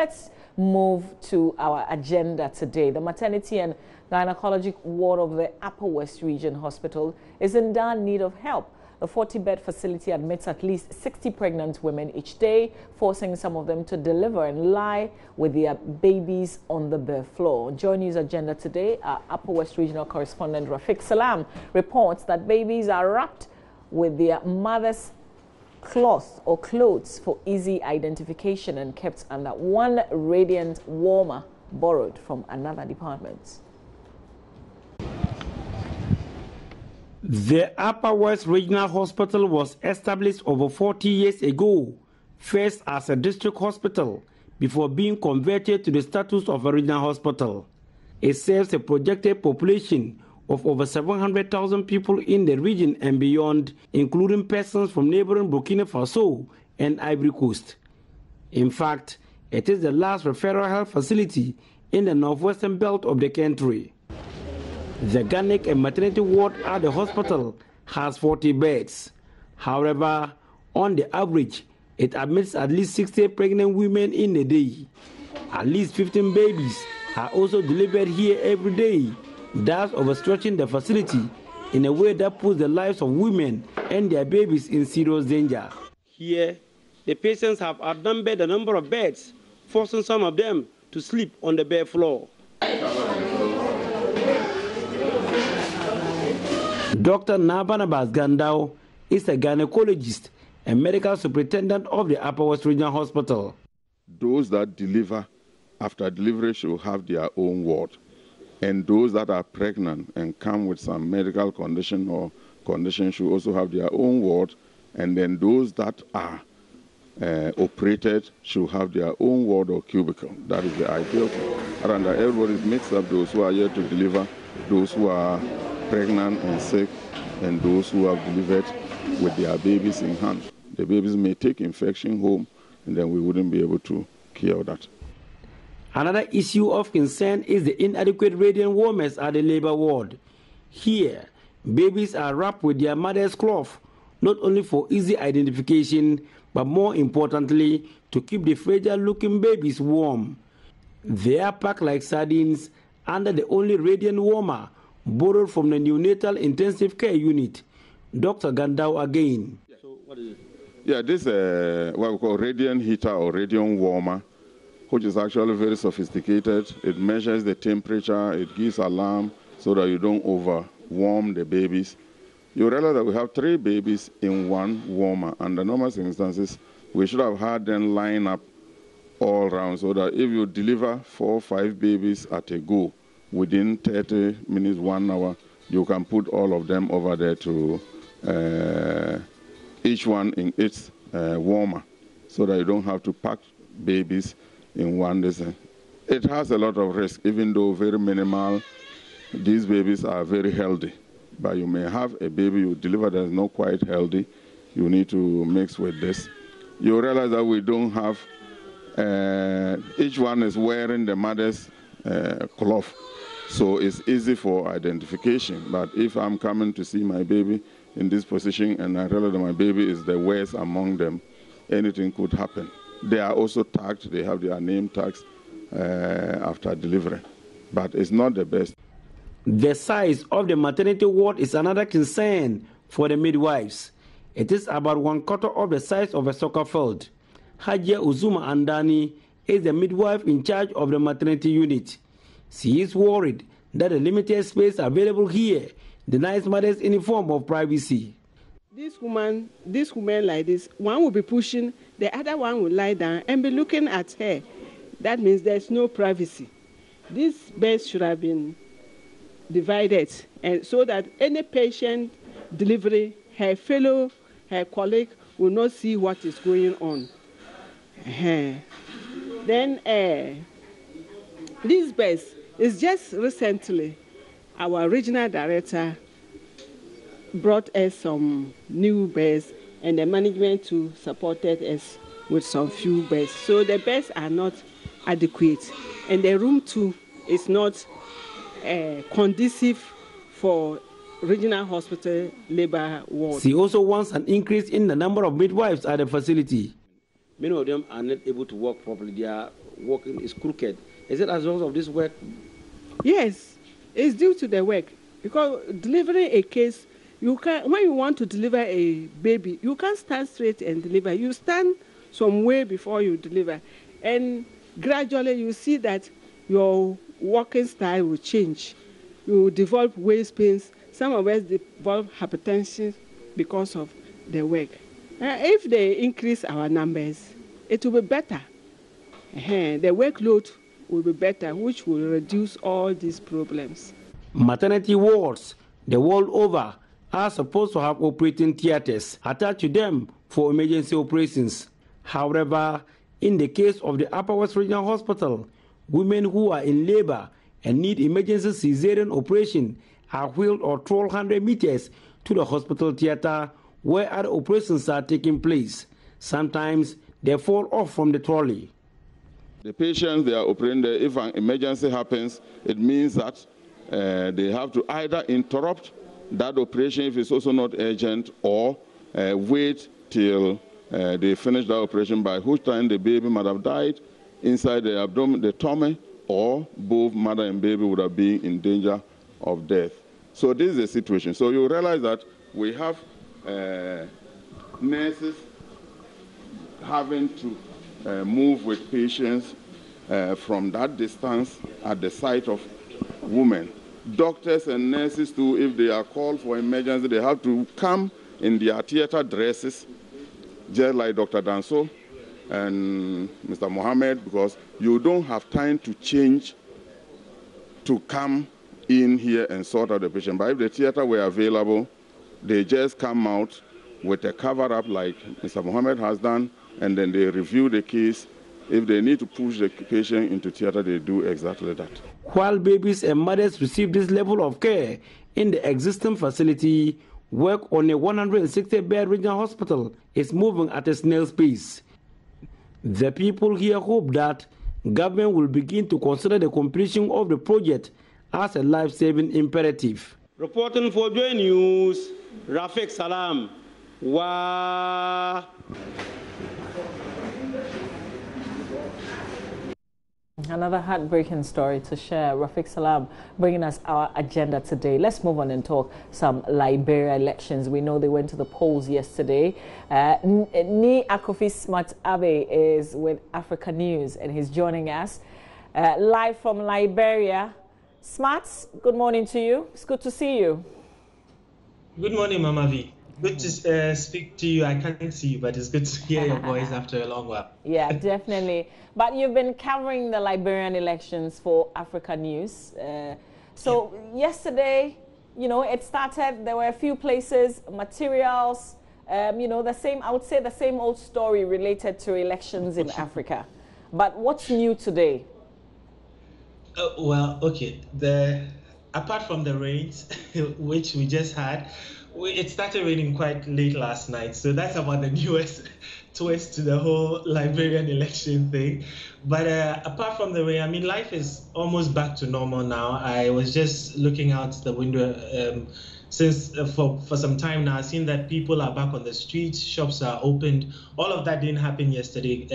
let's move to our agenda today. The maternity and gynecologic ward of the Upper West Region Hospital is in dire need of help. The 40-bed facility admits at least 60 pregnant women each day, forcing some of them to deliver and lie with their babies on the bare floor. JoyNews agenda today, our Upper West Regional correspondent Rafiq Salam reports that babies are wrapped with their mother's cloth or clothes for easy identification and kept under one radiant warmer borrowed from another department. The Upper West Regional Hospital was established over 40 years ago, first as a district hospital before being converted to the status of a regional hospital. It serves a projected population of over 700,000 people in the region and beyond, including persons from neighboring Burkina Faso and Ivory Coast. In fact, it is the last referral health facility in the northwestern belt of the country. The gynec and maternity ward at the hospital has 40 beds. However, on the average, it admits at least 60 pregnant women in a day. At least 15 babies are also delivered here every day, thus overstretching the facility in a way that puts the lives of women and their babies in serious danger. Here, the patients have outnumbered the number of beds, forcing some of them to sleep on the bare floor. Dr. Nabanabas Gandao is a gynecologist and medical superintendent of the Upper West Regional Hospital. Those that deliver after delivery should have their own ward. And those that are pregnant and come with some medical condition or condition should also have their own ward. And then those that are operated should have their own ward or cubicle. That is the ideal thing. And everybody is mixed up, those who are here to deliver, those who are pregnant and sick, and those who have delivered with their babies in hand. The babies may take infection home, and then we wouldn't be able to cure that. Another issue of concern is the inadequate radiant warmers at the labor ward. Here, babies are wrapped with their mother's cloth, not only for easy identification, but more importantly, to keep the fragile-looking babies warm. They are packed like sardines under the only radiant warmer borrowed from the neonatal intensive care unit. Dr. Gandao again. So what is it? Yeah, this what we call radiant heater or radiant warmer, which is actually very sophisticated. It measures the temperature, it gives alarm so that you don't overwarm the babies. You realize that we have 3 babies in one warmer. Under normal circumstances, we should have had them line up all around so that if you deliver 4 or 5 babies at a go, within 30 minutes, 1 hour, you can put all of them over there to each one in its warmer so that you don't have to pack babies in one day. It has a lot of risk, even though very minimal. These babies are very healthy, but you may have a baby you deliver that is not quite healthy. You need to mix with this. You realize that we don't have, each one is wearing the mother's cloth. So it's easy for identification. But if I'm coming to see my baby in this position and I realize that my baby is the worst among them, anything could happen. They are also tagged. They have their name tags after delivery. But it's not the best. The size of the maternity ward is another concern for the midwives. It is about 1/4 of the size of a soccer field. Hajia Uzuma Andani is the midwife in charge of the maternity unit. She is worried that the limited space available here denies mothers any form of privacy. This woman like this, one will be pushing, the other one will lie down and be looking at her. That means there's no privacy. These beds should have been divided, and so that any patient delivery, her colleague will not see what is going on. Then these beds, it's just recently our regional director brought us some new beds, and the management too supported us with some few beds. So the beds are not adequate, and the room too is not conducive for regional hospital labor ward. She also wants an increase in the number of midwives at the facility. Many of them are not able to work properly. They are working is crooked. Is it as a result of this work? Yes, it's due to the work. Because delivering a case, when you want to deliver a baby, you can't stand straight and deliver. You stand some way before you deliver. And gradually you see that your walking style will change. You will develop waist pains. Some of us develop hypertension because of the work. If they increase our numbers, it will be better. The workload will be better, which will reduce all these problems. Maternity wards the world over are supposed to have operating theaters attached to them for emergency operations. However, in the case of the Upper West Regional Hospital, women who are in labor and need emergency cesarean operation are wheeled or 1,200 meters to the hospital theater where other operations are taking place. Sometimes they fall off from the trolley. The patients, they are operating there. If an emergency happens, it means that they have to either interrupt that operation if it's also not urgent, or wait till they finish that operation, by which time the baby might have died inside the abdomen, the tummy, or both mother and baby would have been in danger of death. So this is the situation. So you realize that we have nurses having to move with patients from that distance at the site of women. Doctors and nurses too, if they are called for emergency, they have to come in their theater dresses, just like Dr. Danso and Mr. Mohammed, because you don't have time to change to come in here and sort out the patient. But if the theater were available, they just come out with a cover-up like Mr. Mohammed has done, and then they review the case. If they need to push the patient into theater, they do exactly that. While babies and mothers receive this level of care in the existing facility, work on a 160-bed regional hospital is moving at a snail's pace. The people here hope that government will begin to consider the completion of the project as a life-saving imperative. Reporting for JoyNews, Rafiq Salam. Wow. Another heartbreaking story to share. Rafiq Salam bringing us our agenda today. Let's move on and talk some Liberia elections. We know they went to the polls yesterday. Ni Akofi Smart Abe is with Africa News and he's joining us live from Liberia. Smarts, good morning to you. It's good to see you. Good morning, Mama V. Good to speak to you. I can't see you, but it's good to hear your voice after a long while. Yeah, definitely. But you've been covering the Liberian elections for Africa News. So yesterday, you know, it started, there were a few places, materials, you know, the same, I would say the same old story related to elections in Africa. But what's new today? Well, okay. Apart from the rains, which we just had, it started raining quite late last night. So that's about the newest twist to the whole Liberian election thing. But apart from the rain, I mean, life is almost back to normal now. I was just looking out the window since for some time now. I've seen that people are back on the streets, shops are opened. All of that didn't happen yesterday.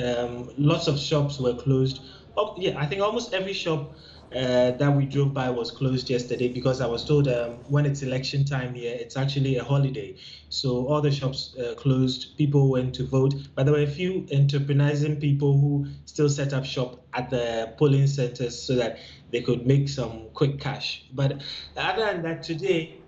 Lots of shops were closed. Oh, yeah, I think almost every shop that we drove by was closed yesterday, because I was told when it's election time here, it's actually a holiday. So all the shops closed, people went to vote. But there were a few enterprising people who still set up shop at the polling centers so that they could make some quick cash. But other than that, today,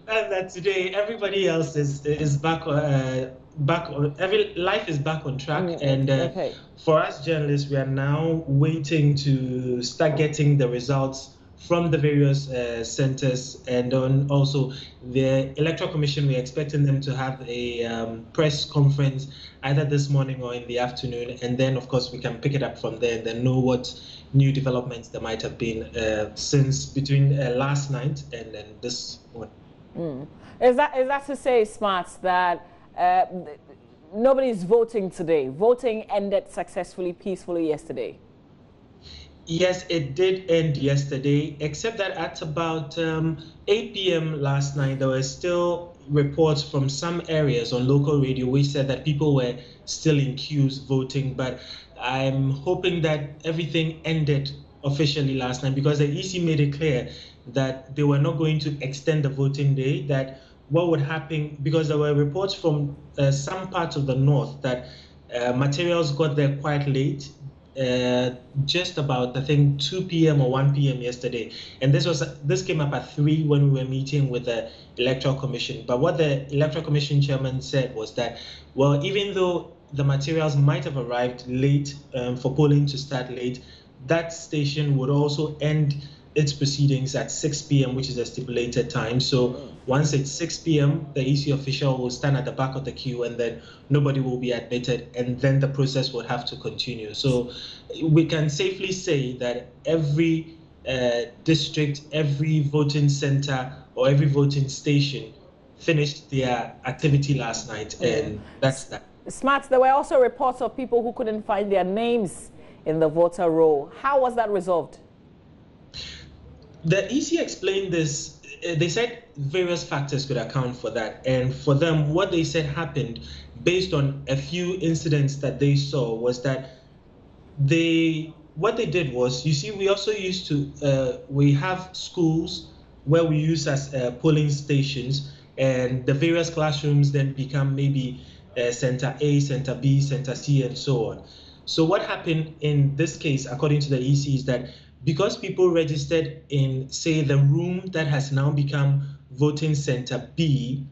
everybody else is back. Life is back on track, and for us journalists, we are now waiting to start getting the results from the various centers, and then also the Electoral Commission. We're expecting them to have a press conference either this morning or in the afternoon, and then of course we can pick it up from there and then know what new developments there might have been since between last night and then this morning. Is that to say, Smarts, that nobody's voting today? Voting ended successfully, peacefully yesterday. Yes, it did end yesterday, except that at about 8 p.m. last night, there were still reports from some areas on local radio which said that people were still in queues voting, but I'm hoping that everything ended officially last night, because the EC made it clear that they were not going to extend the voting day, that what would happen, because there were reports from some parts of the north that materials got there quite late, just about, I think, 2 p.m. or 1 p.m. yesterday. And this came up at 3 when we were meeting with the Electoral Commission. But what the Electoral Commission chairman said was that, well, even though the materials might have arrived late for polling to start late, that station would also end its proceedings at 6 p.m., which is a stipulated time. So once it's 6 p.m., the EC official will stand at the back of the queue, and then nobody will be admitted, and then the process will have to continue. So we can safely say that every district, every voting center, or every voting station finished their activity last night, and that's that. Smart, there were also reports of people who couldn't find their names in the voter roll. How was that resolved? The EC explained this. They said various factors could account for that. And for them, what they said happened based on a few incidents that they saw was that what they did was, you see, we also used to, we have schools where we use as polling stations, and the various classrooms then become maybe Center A, Center B, Center C, and so on. So what happened in this case, according to the EC, is that because people registered in, say, the room that has now become voting center B,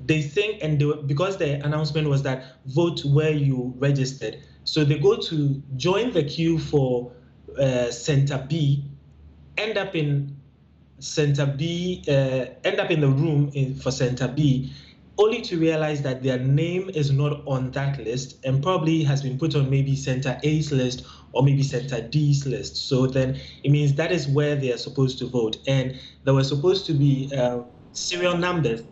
they think, and because the announcement was that vote where you registered, so they go to join the queue for center B, end up in center B, end up in the room for center B, only to realize that their name is not on that list and probably has been put on maybe Center A's list or maybe Center D's list. So then it means that is where they are supposed to vote. And there were supposed to be serial numbers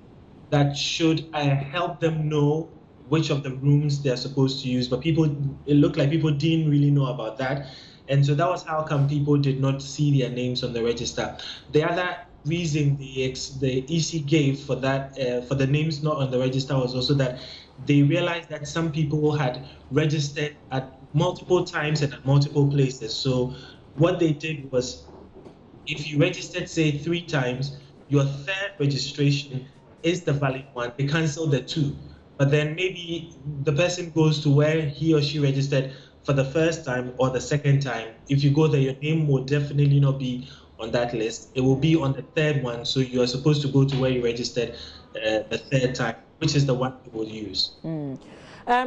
that should help them know which of the rooms they're supposed to use. But it looked like people didn't really know about that. And so that was how come people did not see their names on the register. The other reason the EC gave for that, for the names not on the register, was also that they realized that some people had registered at multiple times and at multiple places. So what they did was, if you registered, say, 3 times, your third registration is the valid one. They cancel the 2. But then maybe the person goes to where he or she registered for the first time or the second time. If you go there, your name will definitely not be on that list. It will be on the third one. So you are supposed to go to where you registered the third time, which is the one you will use.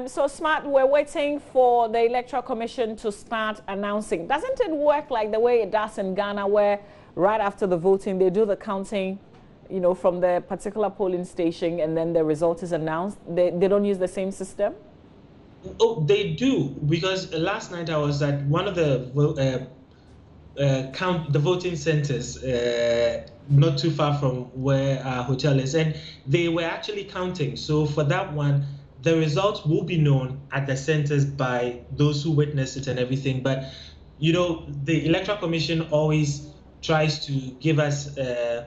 So Smart, we're waiting for the Electoral Commission to start announcing. Doesn't it work like the way it does in Ghana, where right after the voting, they do the counting, you know, from the particular polling station, and then the result is announced? They don't use the same system? Oh, they do, because last night I was at one of the the voting centers not too far from where our hotel is, and they were actually counting. So for that one, the results will be known at the centers by those who witnessed it and everything. But you know, the Electoral Commission always tries to give us you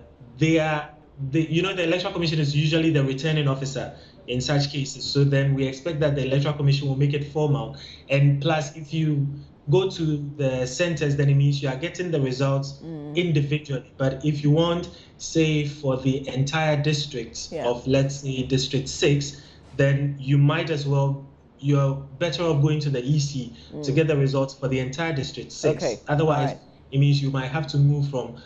know, the Electoral Commission is usually the returning officer in such cases. So then we expect that the Electoral Commission will make it formal. And plus, if you go to the centers, then it means you are getting the results individually. But if you want, say, for the entire district of, let's say, District 6, then you might as well, you're better off going to the EC to get the results for the entire District 6. Okay. Otherwise, it means you might have to move from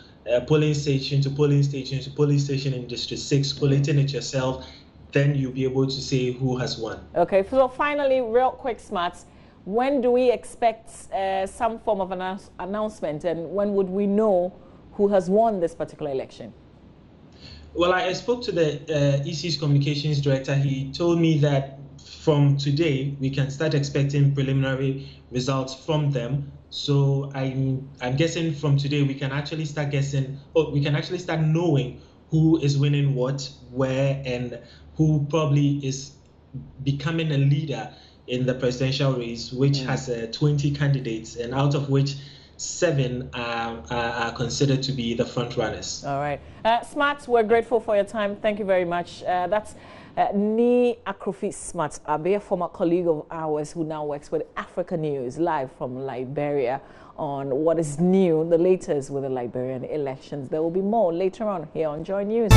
polling station to polling station to polling station in District 6, collating it yourself. Then you'll be able to say who has won. Okay, so finally, real quick, Smarts, when do we expect some form of an announcement, and when would we know who has won this particular election? Well, I spoke to the EC's communications director. He told me that from today, we can start expecting preliminary results from them. So I'm guessing from today, we can actually start guessing, or we can actually start knowing who is winning what, where, and who probably is becoming a leader in the presidential race, which has 20 candidates, and out of which 7 are considered to be the front runners. All right. Smart, we're grateful for your time. Thank you very much. That's Ni Akrofi Smart Abe, a former colleague of ours who now works with Africa News, live from Liberia on what is new, the latest with the Liberian elections. There will be more later on here on Joy News.